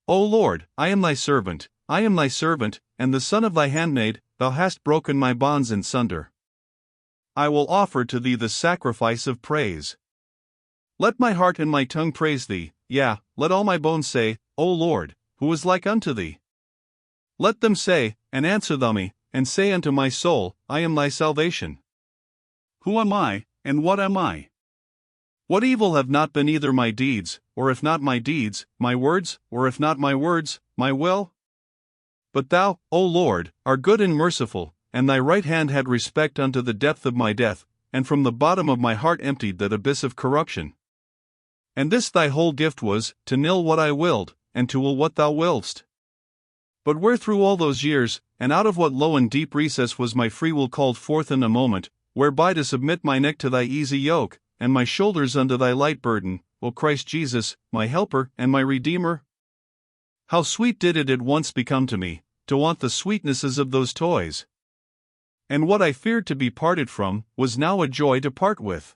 O Lord, I am thy servant, and the son of thy handmaid, thou hast broken my bonds in sunder. I will offer to thee the sacrifice of praise. Let my heart and my tongue praise thee, yea, let all my bones say, O Lord, who is like unto thee? Let them say, and answer thou me, and say unto my soul, I am thy salvation. Who am I, and what am I? What evil have not been either my deeds, or if not my deeds, my words, or if not my words, my will? But thou, O Lord, art good and merciful, and thy right hand had respect unto the depth of my death, and from the bottom of my heart emptied that abyss of corruption. And this thy whole gift was, to nill what I willed, and to will what thou willst. But where through all those years, and out of what low and deep recess was my free will called forth in a moment, whereby to submit my neck to thy easy yoke, and my shoulders unto thy light burden, O Christ Jesus, my helper and my Redeemer? How sweet did it at once become to me, to want the sweetnesses of those toys! And what I feared to be parted from, was now a joy to part with.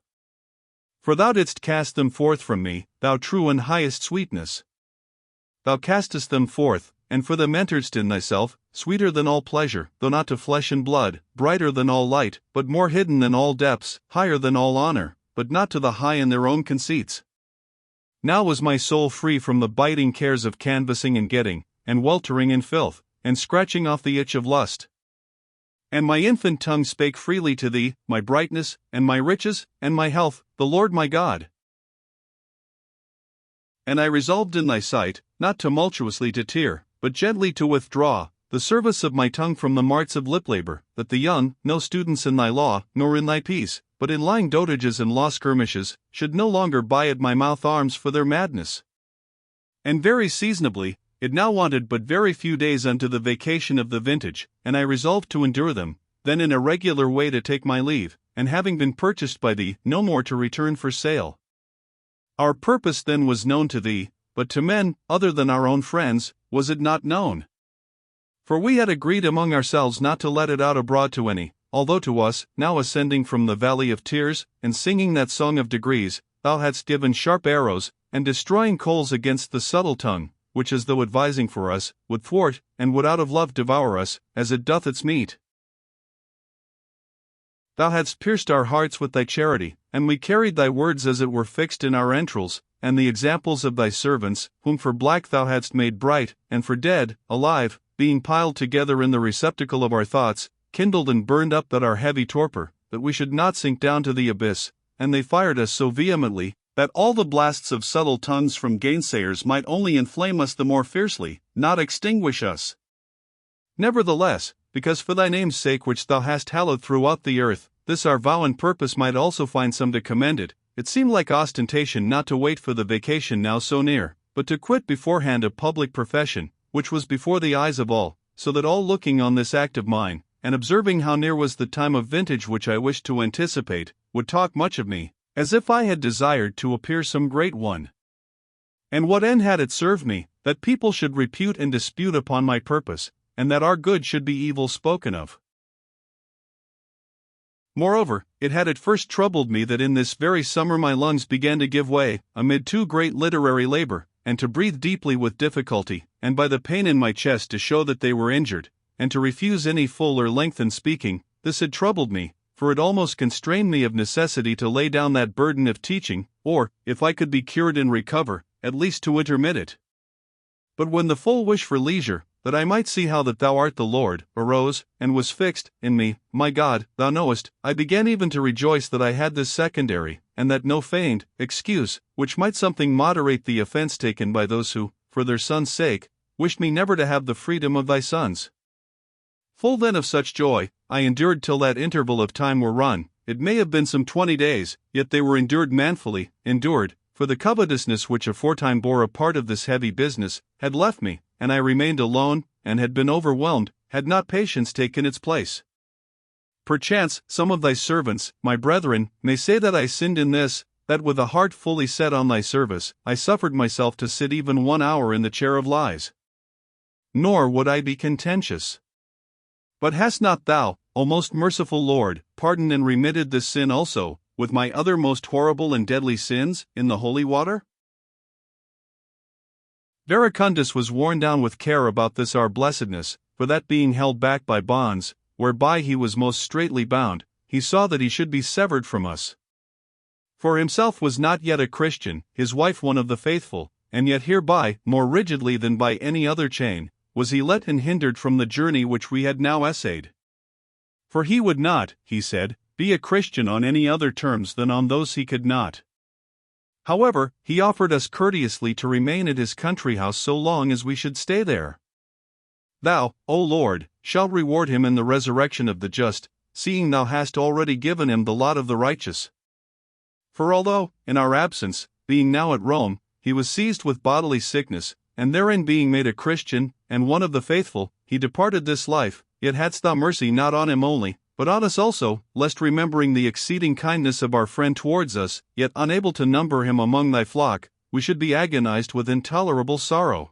For thou didst cast them forth from me, thou true and highest sweetness. Thou castest them forth, and for them enteredst in thyself, sweeter than all pleasure, though not to flesh and blood, brighter than all light, but more hidden than all depths, higher than all honor, but not to the high in their own conceits. Now was my soul free from the biting cares of canvassing and getting, and weltering in filth, and scratching off the itch of lust. And my infant tongue spake freely to thee, my brightness, and my riches, and my health, the Lord my God. And I resolved in thy sight, not tumultuously to tear, but gently to withdraw the service of my tongue from the marts of lip labor, that the young, no students in thy law, nor in thy peace, but in lying dotages and law skirmishes, should no longer buy at my mouth arms for their madness. And very seasonably, it now wanted but very few days unto the vacation of the vintage, and I resolved to endure them, then in a regular way to take my leave, and having been purchased by thee, no more to return for sale. Our purpose then was known to thee, but to men, other than our own friends, was it not known. For we had agreed among ourselves not to let it out abroad to any, although to us, now ascending from the valley of tears, and singing that song of degrees, thou hadst given sharp arrows, and destroying coals against the subtle tongue, which as though advising for us, would thwart, and would out of love devour us, as it doth its meat. Thou hadst pierced our hearts with thy charity, and we carried thy words as it were fixed in our entrails, and the examples of thy servants, whom for black thou hadst made bright, and for dead, alive, being piled together in the receptacle of our thoughts, kindled and burned up that our heavy torpor, that we should not sink down to the abyss, and they fired us so vehemently, that all the blasts of subtle tongues from gainsayers might only inflame us the more fiercely, not extinguish us. Nevertheless, because for thy name's sake which thou hast hallowed throughout the earth, this our vow and purpose might also find some to commend it, it seemed like ostentation not to wait for the vacation now so near, but to quit beforehand a public profession, which was before the eyes of all, so that all looking on this act of mine, and observing how near was the time of vintage which I wished to anticipate, would talk much of me, as if I had desired to appear some great one. And what end had it served me, that people should repute and dispute upon my purpose, and that our good should be evil spoken of? Moreover, it had at first troubled me that in this very summer my lungs began to give way, amid too great literary labor, and to breathe deeply with difficulty, and by the pain in my chest to show that they were injured, and to refuse any full or lengthened speaking. This had troubled me, for it almost constrained me of necessity to lay down that burden of teaching, or, if I could be cured and recover, at least to intermit it. But when the full wish for leisure, that I might see how that thou art the Lord, arose, and was fixed, in me, my God, thou knowest, I began even to rejoice that I had this secondary, and that no feigned, excuse, which might something moderate the offense taken by those who, for their son's sake, wished me never to have the freedom of thy sons. Full then of such joy, I endured till that interval of time were run. It may have been some 20 days, yet they were endured manfully, endured, for the covetousness which aforetime bore a part of this heavy business, had left me, and I remained alone, and had been overwhelmed, had not patience taken its place. Perchance, some of thy servants, my brethren, may say that I sinned in this, that with a heart fully set on thy service, I suffered myself to sit even 1 hour in the chair of lies. Nor would I be contentious. But hast not thou, O most merciful Lord, pardoned and remitted this sin also, with my other most horrible and deadly sins, in the holy water? Verecundus was worn down with care about this our blessedness, for that being held back by bonds, whereby he was most straitly bound, he saw that he should be severed from us. For himself was not yet a Christian, his wife one of the faithful, and yet hereby, more rigidly than by any other chain, was he let and hindered from the journey which we had now essayed. For he would not, he said, be a Christian on any other terms than on those he could not. However, he offered us courteously to remain at his country house so long as we should stay there. Thou, O Lord, shalt reward him in the resurrection of the just, seeing thou hast already given him the lot of the righteous. For although, in our absence, being now at Rome, he was seized with bodily sickness, and therein being made a Christian, and one of the faithful, he departed this life, yet hadst thou mercy not on him only, but on us also, lest remembering the exceeding kindness of our friend towards us, yet unable to number him among thy flock, we should be agonized with intolerable sorrow.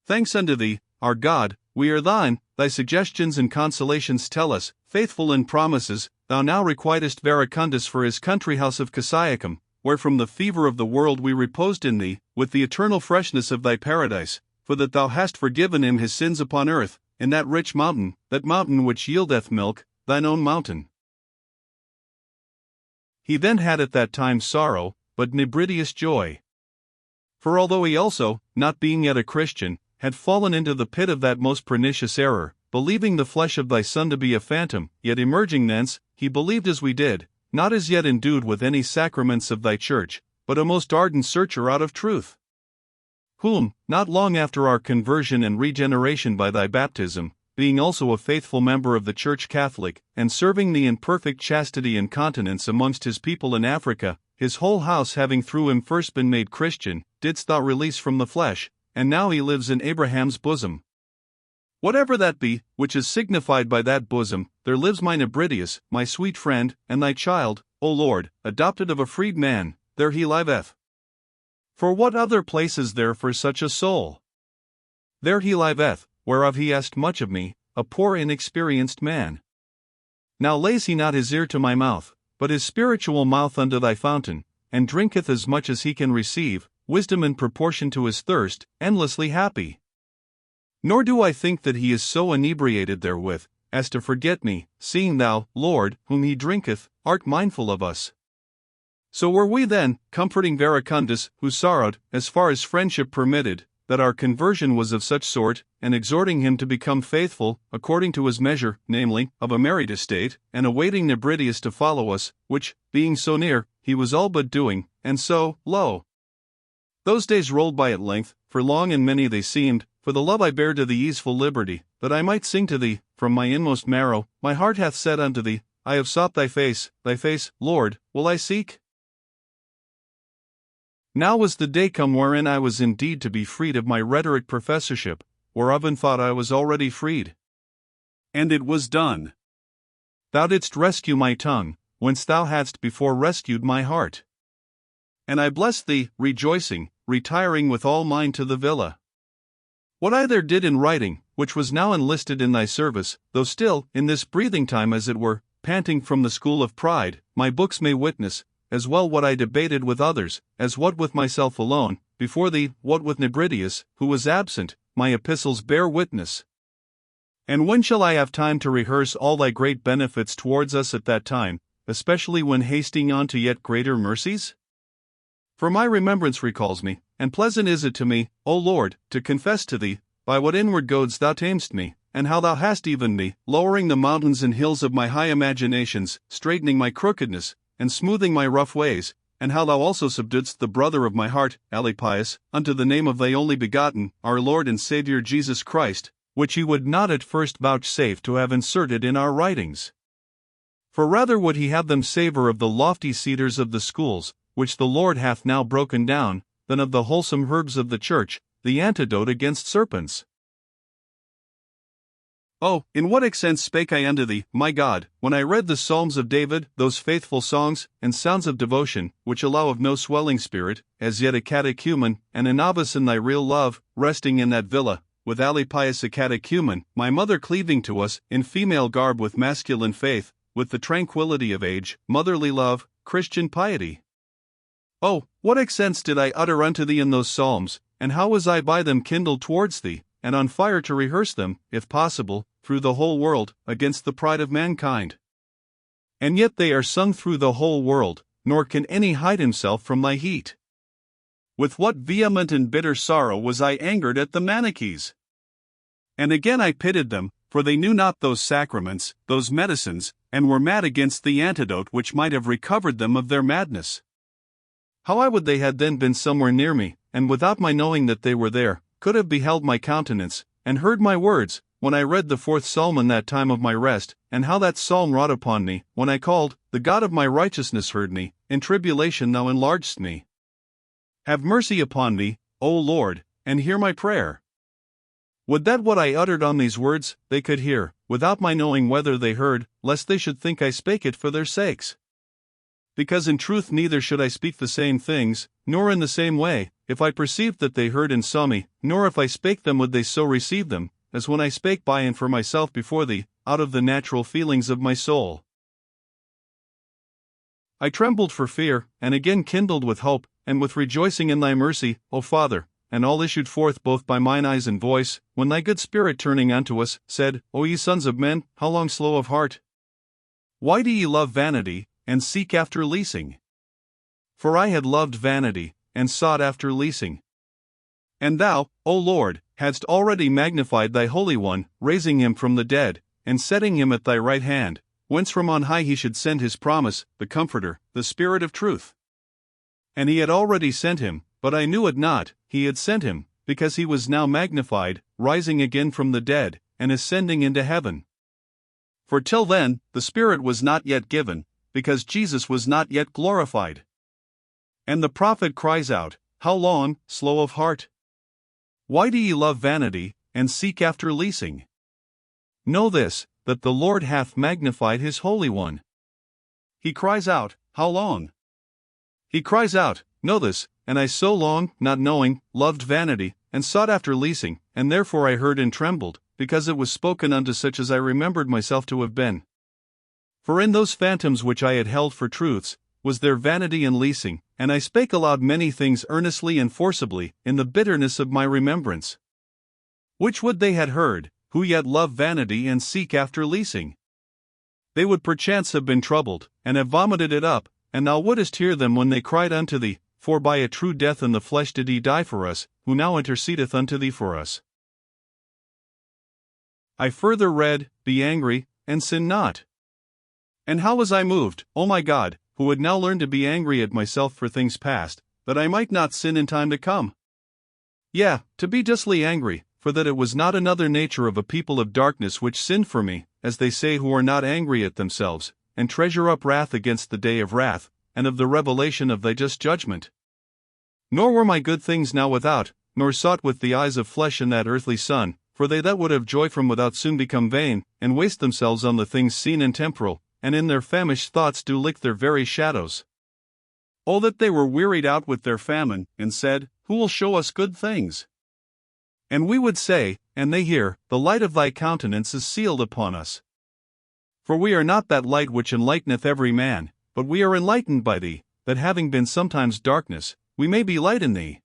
Thanks unto thee, our God, we are thine, thy suggestions and consolations tell us, faithful in promises, thou now requitest Verecundus for his country house of Cassiacum, where from the fever of the world we reposed in thee, with the eternal freshness of thy paradise, for that thou hast forgiven him his sins upon earth, in that rich mountain, that mountain which yieldeth milk, thine own mountain. He then had at that time sorrow, but nebridious joy. For although he also, not being yet a Christian, had fallen into the pit of that most pernicious error, believing the flesh of thy Son to be a phantom, yet emerging thence, he believed as we did, not as yet endued with any sacraments of thy church, but a most ardent searcher out of truth. Whom, not long after our conversion and regeneration by thy baptism, being also a faithful member of the Church Catholic, and serving thee in perfect chastity and continence amongst his people in Africa, his whole house having through him first been made Christian, didst thou release from the flesh, and now he lives in Abraham's bosom. Whatever that be, which is signified by that bosom, there lives my Nebridius, my sweet friend, and thy child, O Lord, adopted of a freed man, there he liveth. For what other place is there for such a soul? There he liveth, whereof he asked much of me, a poor inexperienced man. Now lays he not his ear to my mouth, but his spiritual mouth unto thy fountain, and drinketh as much as he can receive, wisdom in proportion to his thirst, endlessly happy. Nor do I think that he is so inebriated therewith, as to forget me, seeing thou, Lord, whom he drinketh, art mindful of us. So were we then, comforting Verecundus, who sorrowed, as far as friendship permitted, that our conversion was of such sort, and exhorting him to become faithful, according to his measure, namely, of a married estate, and awaiting Nebridius to follow us, which, being so near, he was all but doing, and so, lo! Those days rolled by at length, for long and many they seemed, for the love I bear to the easeful liberty, that I might sing to thee, from my inmost marrow, my heart hath said unto thee, I have sought thy face, Lord, will I seek? Now was the day come wherein I was indeed to be freed of my rhetoric professorship, whereof in thought I was already freed. And it was done. Thou didst rescue my tongue, whence thou hadst before rescued my heart. And I blessed thee, rejoicing, retiring with all mine to the villa. What I there did in writing, which was now enlisted in thy service, though still, in this breathing time as it were, panting from the school of pride, my books may witness, as well what I debated with others, as what with myself alone, before thee, what with Nebridius, who was absent, my epistles bear witness. And when shall I have time to rehearse all thy great benefits towards us at that time, especially when hasting on to yet greater mercies? For my remembrance recalls me, and pleasant is it to me, O Lord, to confess to thee, by what inward goads thou tamest me, and how thou hast evened me, lowering the mountains and hills of my high imaginations, straightening my crookedness, and smoothing my rough ways, and how thou also subduedst the brother of my heart, Alypius, unto the name of thy only begotten, our Lord and Saviour Jesus Christ, which he would not at first vouchsafe to have inserted in our writings. For rather would he have them savour of the lofty cedars of the schools, which the Lord hath now broken down, than of the wholesome herbs of the church, the antidote against serpents. Oh, in what accents spake I unto thee, my God, when I read the Psalms of David, those faithful songs, and sounds of devotion, which allow of no swelling spirit, as yet a catechumen, and a novice in thy real love, resting in that villa, with Alypius a catechumen, my mother cleaving to us, in female garb with masculine faith, with the tranquility of age, motherly love, Christian piety. Oh, what accents did I utter unto thee in those psalms, and how was I by them kindled towards thee, and on fire to rehearse them, if possible, through the whole world, against the pride of mankind. And yet they are sung through the whole world, nor can any hide himself from thy heat. With what vehement and bitter sorrow was I angered at the Manichees! And again I pitied them, for they knew not those sacraments, those medicines, and were mad against the antidote which might have recovered them of their madness. How I would they had then been somewhere near me, and without my knowing that they were there, could have beheld my countenance, and heard my words, when I read the 4th Psalm in that time of my rest, and how that psalm wrought upon me, when I called, the God of my righteousness heard me, in tribulation thou enlargedst me. Have mercy upon me, O Lord, and hear my prayer. Would that what I uttered on these words, they could hear, without my knowing whether they heard, lest they should think I spake it for their sakes. Because in truth neither should I speak the same things, nor in the same way, if I perceived that they heard and saw me, nor if I spake them would they so receive them, as when I spake by and for myself before thee, out of the natural feelings of my soul. I trembled for fear, and again kindled with hope, and with rejoicing in thy mercy, O Father, and all issued forth both by mine eyes and voice, when thy good Spirit turning unto us, said, O ye sons of men, how long slow of heart? Why do ye love vanity, and seek after leasing? For I had loved vanity, and sought after leasing. And thou, O Lord, hadst already magnified thy Holy One, raising him from the dead, and setting him at thy right hand, whence from on high he should send his promise, the Comforter, the Spirit of truth. And he had already sent him, but I knew it not, he had sent him, because he was now magnified, rising again from the dead, and ascending into heaven. For till then, the Spirit was not yet given, because Jesus was not yet glorified. And the prophet cries out, How long, slow of heart? Why do ye love vanity, and seek after leasing? Know this, that the Lord hath magnified his Holy One. He cries out, How long? He cries out, Know this, and I so long, not knowing, loved vanity, and sought after leasing, and therefore I heard and trembled, because it was spoken unto such as I remembered myself to have been. For in those phantoms which I had held for truths, was there vanity and leasing, and I spake aloud many things earnestly and forcibly, in the bitterness of my remembrance. Which would they had heard, who yet love vanity and seek after leasing? They would perchance have been troubled, and have vomited it up, and thou wouldest hear them when they cried unto thee, For by a true death in the flesh did he die for us, who now intercedeth unto thee for us. I further read, Be angry, and sin not. And how was I moved, O my God, who had now learned to be angry at myself for things past, that I might not sin in time to come? Yea, to be justly angry, for that it was not another nature of a people of darkness which sinned for me, as they say who are not angry at themselves, and treasure up wrath against the day of wrath, and of the revelation of thy just judgment. Nor were my good things now without, nor sought with the eyes of flesh in that earthly sun, for they that would have joy from without soon become vain, and waste themselves on the things seen and temporal, and in their famished thoughts do lick their very shadows. Oh, that they were wearied out with their famine, and said, Who will show us good things? And we would say, and they hear, The light of thy countenance is sealed upon us. For we are not that light which enlighteneth every man, but we are enlightened by thee, that having been sometimes darkness, we may be light in thee.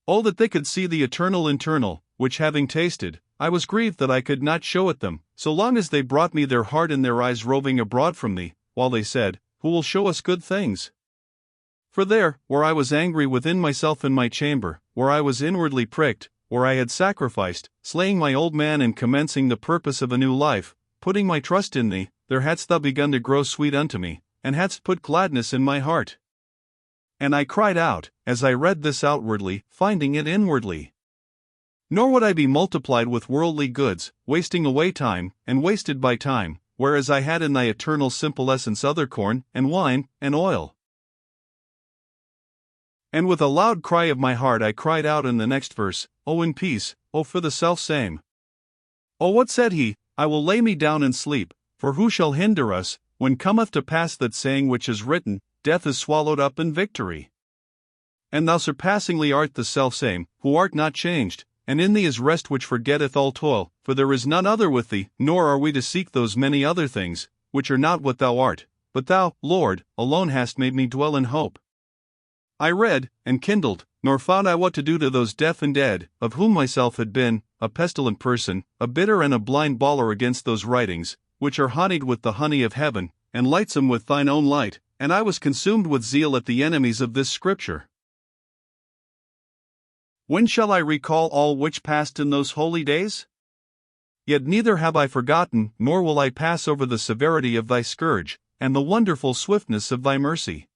Oh, that they could see the eternal internal, which having tasted, I was grieved that I could not show it them, so long as they brought me their heart and their eyes roving abroad from thee, while they said, Who will show us good things? For there, where I was angry within myself in my chamber, where I was inwardly pricked, where I had sacrificed, slaying my old man and commencing the purpose of a new life, putting my trust in thee, there hadst thou begun to grow sweet unto me, and hadst put gladness in my heart. And I cried out, as I read this outwardly, finding it inwardly. Nor would I be multiplied with worldly goods, wasting away time, and wasted by time, whereas I had in thy eternal simple essence other corn, and wine, and oil. And with a loud cry of my heart I cried out in the next verse, O in peace, O for the selfsame. O what said he, I will lay me down and sleep, for who shall hinder us, when cometh to pass that saying which is written, Death is swallowed up in victory. And thou surpassingly art the selfsame, who art not changed, and in thee is rest which forgetteth all toil, for there is none other with thee, nor are we to seek those many other things, which are not what thou art, but thou, Lord, alone hast made me dwell in hope. I read, and kindled, nor found I what to do to those deaf and dead, of whom myself had been, a pestilent person, a bitter and a blind bawler against those writings, which are honeyed with the honey of heaven, and lightsome with thine own light, and I was consumed with zeal at the enemies of this scripture. When shall I recall all which passed in those holy days? Yet neither have I forgotten, nor will I pass over the severity of thy scourge, and the wonderful swiftness of thy mercy.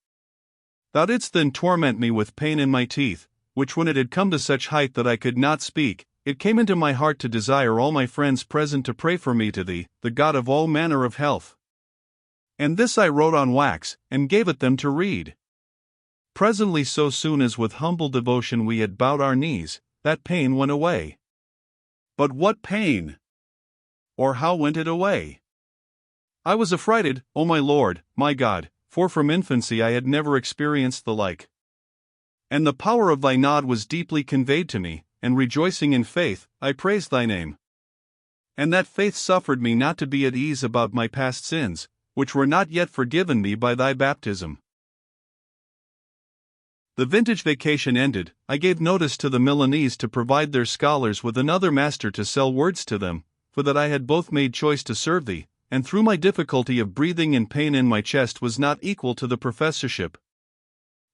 Thou didst then torment me with pain in my teeth, which when it had come to such height that I could not speak, it came into my heart to desire all my friends present to pray for me to thee, the God of all manner of health. And this I wrote on wax, and gave it them to read. Presently, so soon as with humble devotion we had bowed our knees, that pain went away. But what pain? Or how went it away? I was affrighted, O my Lord, my God, for from infancy I had never experienced the like. And the power of thy nod was deeply conveyed to me, and rejoicing in faith, I praised thy name. And that faith suffered me not to be at ease about my past sins, which were not yet forgiven me by thy baptism. The vintage vacation ended, I gave notice to the Milanese to provide their scholars with another master to sell words to them, for that I had both made choice to serve thee, and through my difficulty of breathing and pain in my chest was not equal to the professorship.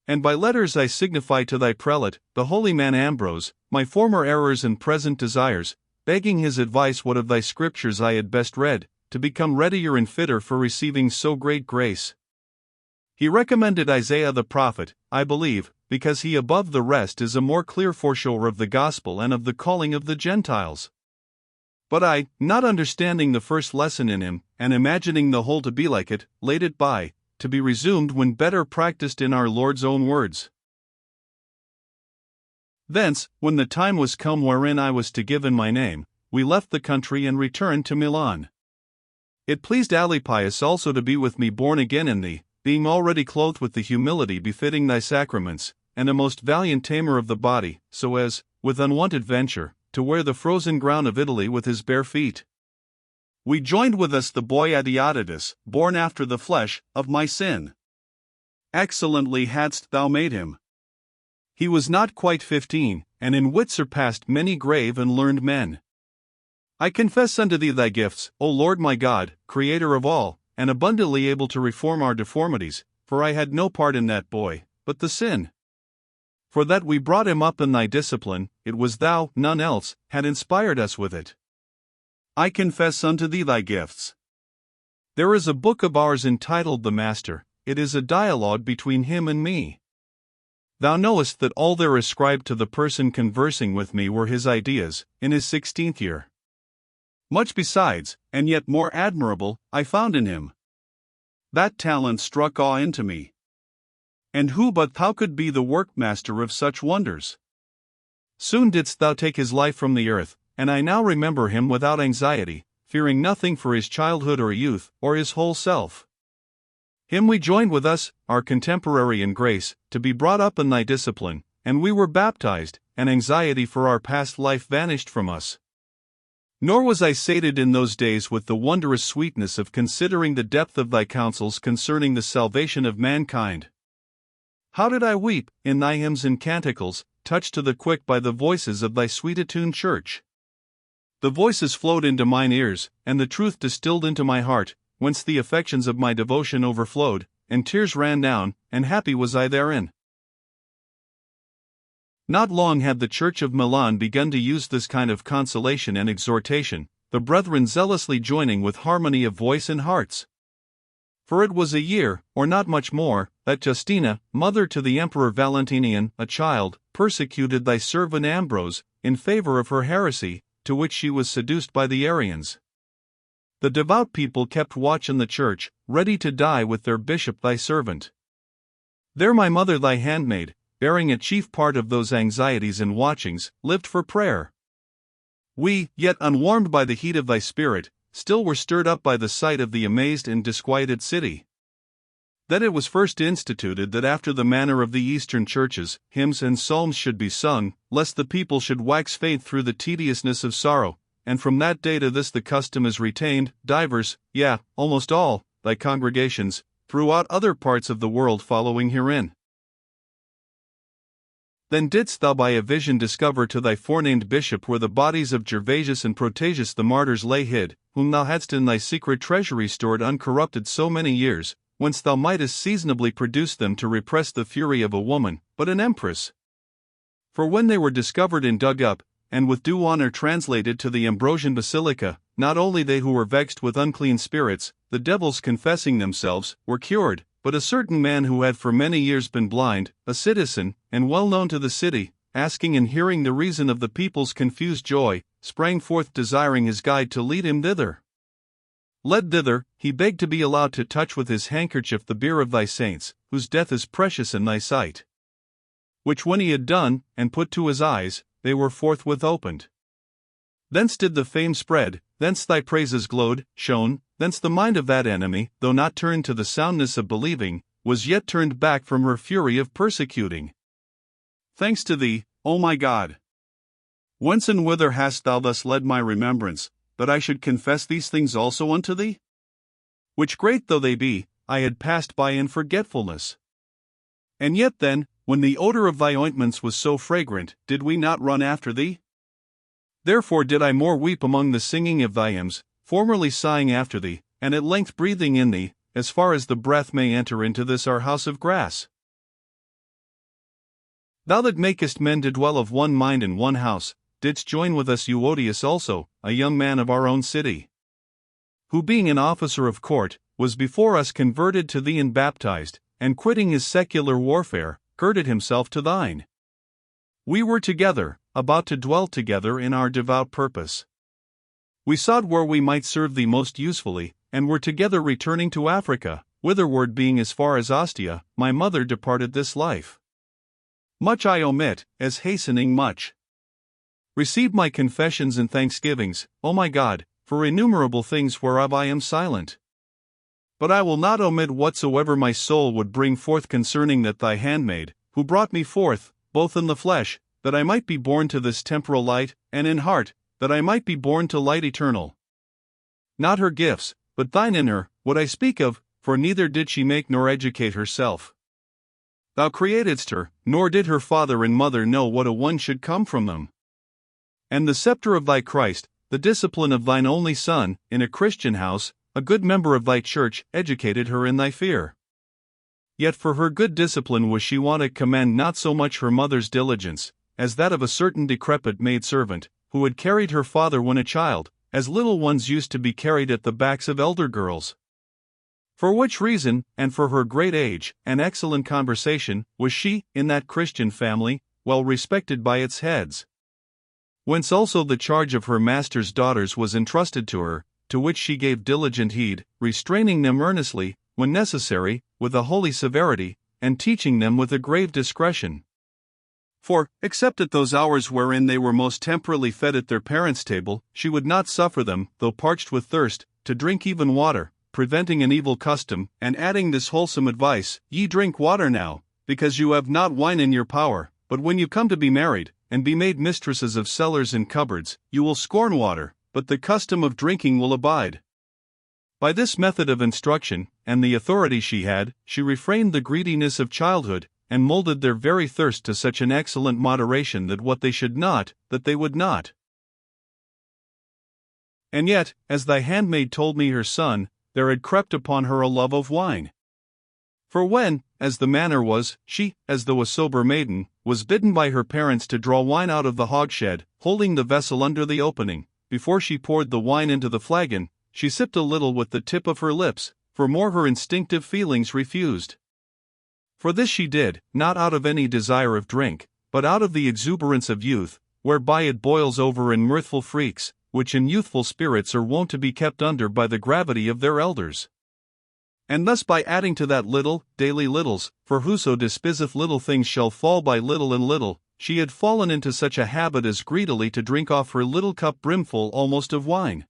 And by letters I signify to thy prelate, the holy man Ambrose, my former errors and present desires, begging his advice what of thy scriptures I had best read, to become readier and fitter for receiving so great grace. He recommended Isaiah the prophet, I believe, because he above the rest is a more clear foreshower of the gospel and of the calling of the Gentiles. But I, not understanding the first lesson in him, and imagining the whole to be like it, laid it by, to be resumed when better practiced in our Lord's own words. Thence, when the time was come wherein I was to give in my name, we left the country and returned to Milan. It pleased Alypius also to be with me born again in thee, being already clothed with the humility befitting thy sacraments, and a most valiant tamer of the body, so as, with unwonted venture, to wear the frozen ground of Italy with his bare feet. We joined with us the boy Adeodatus, born after the flesh, of my sin. Excellently hadst thou made him. He was not quite 15, and in wit surpassed many grave and learned men. I confess unto thee thy gifts, O Lord my God, Creator of all, and abundantly able to reform our deformities, for I had no part in that boy, but the sin. For that we brought him up in thy discipline, it was thou, none else, had inspired us with it. I confess unto thee thy gifts. There is a book of ours entitled The Master, it is a dialogue between him and me. Thou knowest that all there ascribed to the person conversing with me were his ideas, in his 16th year. Much besides, and yet more admirable, I found in him. That talent struck awe into me. And who but thou could be the workmaster of such wonders? Soon didst thou take his life from the earth, and I now remember him without anxiety, fearing nothing for his childhood or youth, or his whole self. Him we joined with us, our contemporary in grace, to be brought up in thy discipline, and we were baptized, and anxiety for our past life vanished from us. Nor was I sated in those days with the wondrous sweetness of considering the depth of thy counsels concerning the salvation of mankind. How did I weep, in thy hymns and canticles, touched to the quick by the voices of thy sweet attuned church! The voices flowed into mine ears, and the truth distilled into my heart, whence the affections of my devotion overflowed, and tears ran down, and happy was I therein. Not long had the Church of Milan begun to use this kind of consolation and exhortation, the brethren zealously joining with harmony of voice and hearts. For it was a year, or not much more, that Justina, mother to the Emperor Valentinian, a child, persecuted thy servant Ambrose, in favor of her heresy, to which she was seduced by the Arians. The devout people kept watch in the church, ready to die with their bishop thy servant. There my mother thy handmaid, bearing a chief part of those anxieties and watchings, lived for prayer. We, yet unwarmed by the heat of thy spirit, still were stirred up by the sight of the amazed and disquieted city. That it was first instituted that after the manner of the Eastern churches, hymns and psalms should be sung, lest the people should wax faint through the tediousness of sorrow, and from that day to this the custom is retained, divers, yea, almost all, thy congregations, throughout other parts of the world following herein. Then didst thou by a vision discover to thy forenamed bishop where the bodies of Gervasius and Protasius the martyrs lay hid, whom thou hadst in thy secret treasury stored uncorrupted so many years, whence thou mightest seasonably produce them to repress the fury of a woman, but an empress. For when they were discovered and dug up, and with due honor translated to the Ambrosian Basilica, not only they who were vexed with unclean spirits, the devils confessing themselves, were cured, but a certain man who had for many years been blind, a citizen, and well known to the city, asking and hearing the reason of the people's confused joy, sprang forth desiring his guide to lead him thither. Led thither, he begged to be allowed to touch with his handkerchief the bier of thy saints, whose death is precious in thy sight. Which when he had done, and put to his eyes, they were forthwith opened. Thence did the fame spread, thence thy praises glowed, shone, thence the mind of that enemy, though not turned to the soundness of believing, was yet turned back from her fury of persecuting. Thanks to thee, O my God! Whence and whither hast thou thus led my remembrance, that I should confess these things also unto thee? Which great though they be, I had passed by in forgetfulness. And yet then, when the odor of thy ointments was so fragrant, did we not run after thee? Therefore did I more weep among the singing of thy hymns, formerly sighing after thee, and at length breathing in thee, as far as the breath may enter into this our house of grass. Thou that makest men to dwell of one mind in one house, didst join with us Euodius also, a young man of our own city, who being an officer of court, was before us converted to thee and baptized, and quitting his secular warfare, girded himself to thine. We were together, about to dwell together in our devout purpose. We sought where we might serve thee most usefully, and were together returning to Africa, whitherward being as far as Ostia, my mother departed this life. Much I omit, as hastening much. Receive my confessions and thanksgivings, O my God, for innumerable things whereof I am silent. But I will not omit whatsoever my soul would bring forth concerning that thy handmaid, who brought me forth, both in the flesh, that I might be born to this temporal light, and in heart, that I might be born to light eternal. Not her gifts, but thine in her, would I speak of, for neither did she make nor educate herself. Thou createdst her, nor did her father and mother know what a one should come from them. And the scepter of thy Christ, the discipline of thine only Son, in a Christian house, a good member of thy church, educated her in thy fear. Yet for her good discipline was she wont to commend not so much her mother's diligence, as that of a certain decrepit maidservant, who had carried her father when a child, as little ones used to be carried at the backs of elder girls. For which reason, and for her great age, and excellent conversation, was she, in that Christian family, well respected by its heads. Whence also the charge of her master's daughters was entrusted to her, to which she gave diligent heed, restraining them earnestly, when necessary, with a holy severity, and teaching them with a grave discretion. For, except at those hours wherein they were most temporally fed at their parents' table, she would not suffer them, though parched with thirst, to drink even water, preventing an evil custom, and adding this wholesome advice: Ye drink water now, because you have not wine in your power, but when you come to be married, and be made mistresses of cellars and cupboards, you will scorn water, but the custom of drinking will abide. By this method of instruction, and the authority she had, she refrained the greediness of childhood, and molded their very thirst to such an excellent moderation that what they should not, that they would not. And yet, as thy handmaid told me her son, there had crept upon her a love of wine. For when, as the manner was, she, as though a sober maiden, was bidden by her parents to draw wine out of the hogshead, holding the vessel under the opening, before she poured the wine into the flagon, she sipped a little with the tip of her lips, for more her instinctive feelings refused. For this she did, not out of any desire of drink, but out of the exuberance of youth, whereby it boils over in mirthful freaks, which in youthful spirits are wont to be kept under by the gravity of their elders. And thus by adding to that little, daily littles, for whoso despiseth little things shall fall by little and little, she had fallen into such a habit as greedily to drink off her little cup brimful almost of wine.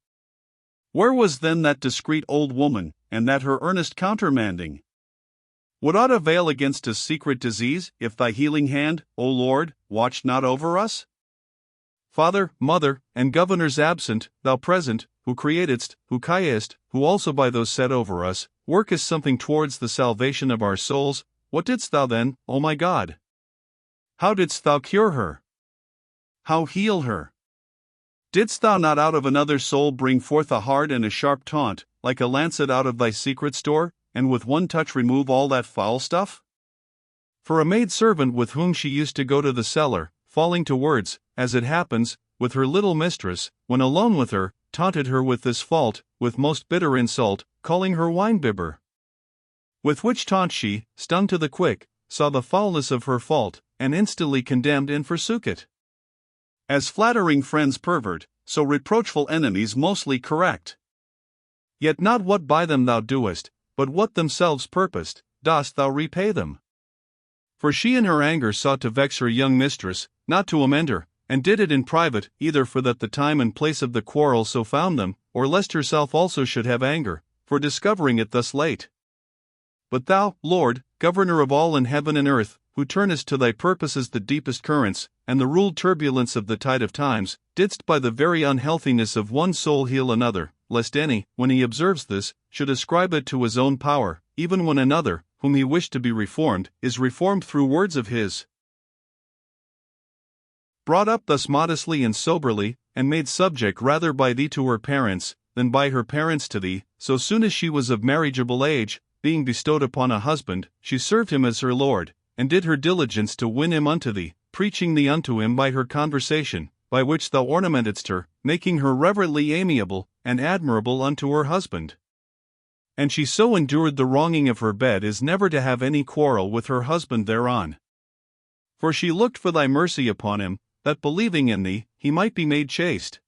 Where was then that discreet old woman, and that her earnest countermanding? Would aught avail against a secret disease, if thy healing hand, O Lord, watched not over us? Father, mother, and governors absent, thou present, who createdst, who kiest, who also by those set over us, workest something towards the salvation of our souls, what didst thou then, O my God? How didst thou cure her? How heal her? Didst thou not out of another soul bring forth a hard and a sharp taunt, like a lancet out of thy secret store, and with one touch remove all that foul stuff? For a maid-servant with whom she used to go to the cellar, falling to words, as it happens, with her little mistress, when alone with her, taunted her with this fault, with most bitter insult, calling her wine-bibber. With which taunt she, stung to the quick, saw the foulness of her fault, and instantly condemned and forsook it. As flattering friends pervert, so reproachful enemies mostly correct. Yet not what by them thou doest, but what themselves purposed, dost thou repay them. For she in her anger sought to vex her young mistress, not to amend her, and did it in private, either for that the time and place of the quarrel so found them, or lest herself also should have anger, for discovering it thus late. But thou, Lord, governor of all in heaven and earth, who turnest to thy purposes the deepest currents, and the ruled turbulence of the tide of times, didst by the very unhealthiness of one soul heal another, lest any, when he observes this, should ascribe it to his own power, even when another, whom he wished to be reformed, is reformed through words of his. Brought up thus modestly and soberly, and made subject rather by thee to her parents, than by her parents to thee, so soon as she was of marriageable age, being bestowed upon a husband, she served him as her lord, and did her diligence to win him unto thee, preaching thee unto him by her conversation, by which thou ornamentedst her, making her reverently amiable, and admirable unto her husband. And she so endured the wronging of her bed as never to have any quarrel with her husband thereon. For she looked for thy mercy upon him, that believing in thee, he might be made chaste.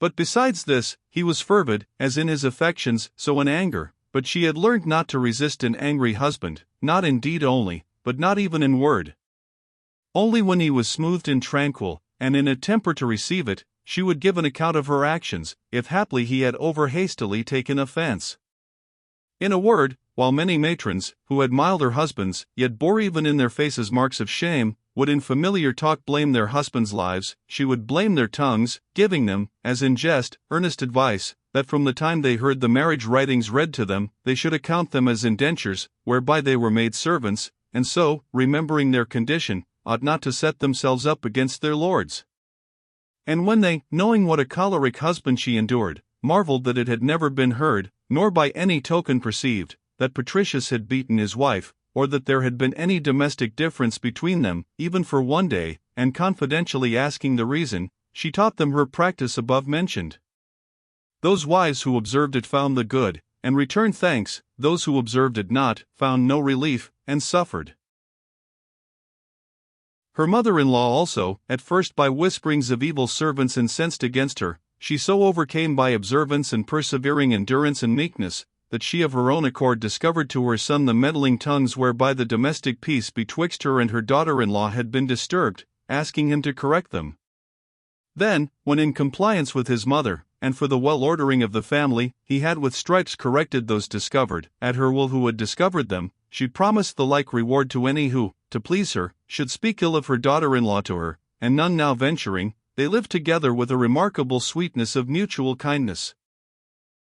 But besides this, he was fervid, as in his affections, so in anger, but she had learned not to resist an angry husband, not in deed only, but not even in word. Only when he was smoothed and tranquil, and in a temper to receive it, she would give an account of her actions, if haply he had over hastily taken offense. In a word, while many matrons, who had milder husbands, yet bore even in their faces marks of shame, would in familiar talk blame their husbands' lives, she would blame their tongues, giving them, as in jest, earnest advice, that from the time they heard the marriage writings read to them, they should account them as indentures, whereby they were made servants, and so, remembering their condition, ought not to set themselves up against their lords. And when they, knowing what a choleric husband she endured, marveled that it had never been heard, nor by any token perceived, that Patricius had beaten his wife, or that there had been any domestic difference between them, even for one day, and confidentially asking the reason, she taught them her practice above mentioned. Those wives who observed it found the good, and returned thanks; those who observed it not, found no relief, and suffered. Her mother-in-law also, at first by whisperings of evil servants incensed against her, she so overcame by observance and persevering endurance and meekness, that she of her own accord discovered to her son the meddling tongues whereby the domestic peace betwixt her and her daughter-in-law had been disturbed, asking him to correct them. Then, when in compliance with his mother, and for the well-ordering of the family, he had with stripes corrected those discovered, at her will who had discovered them, she promised the like reward to any who, to please her, should speak ill of her daughter-in-law to her, and none now venturing, they lived together with a remarkable sweetness of mutual kindness.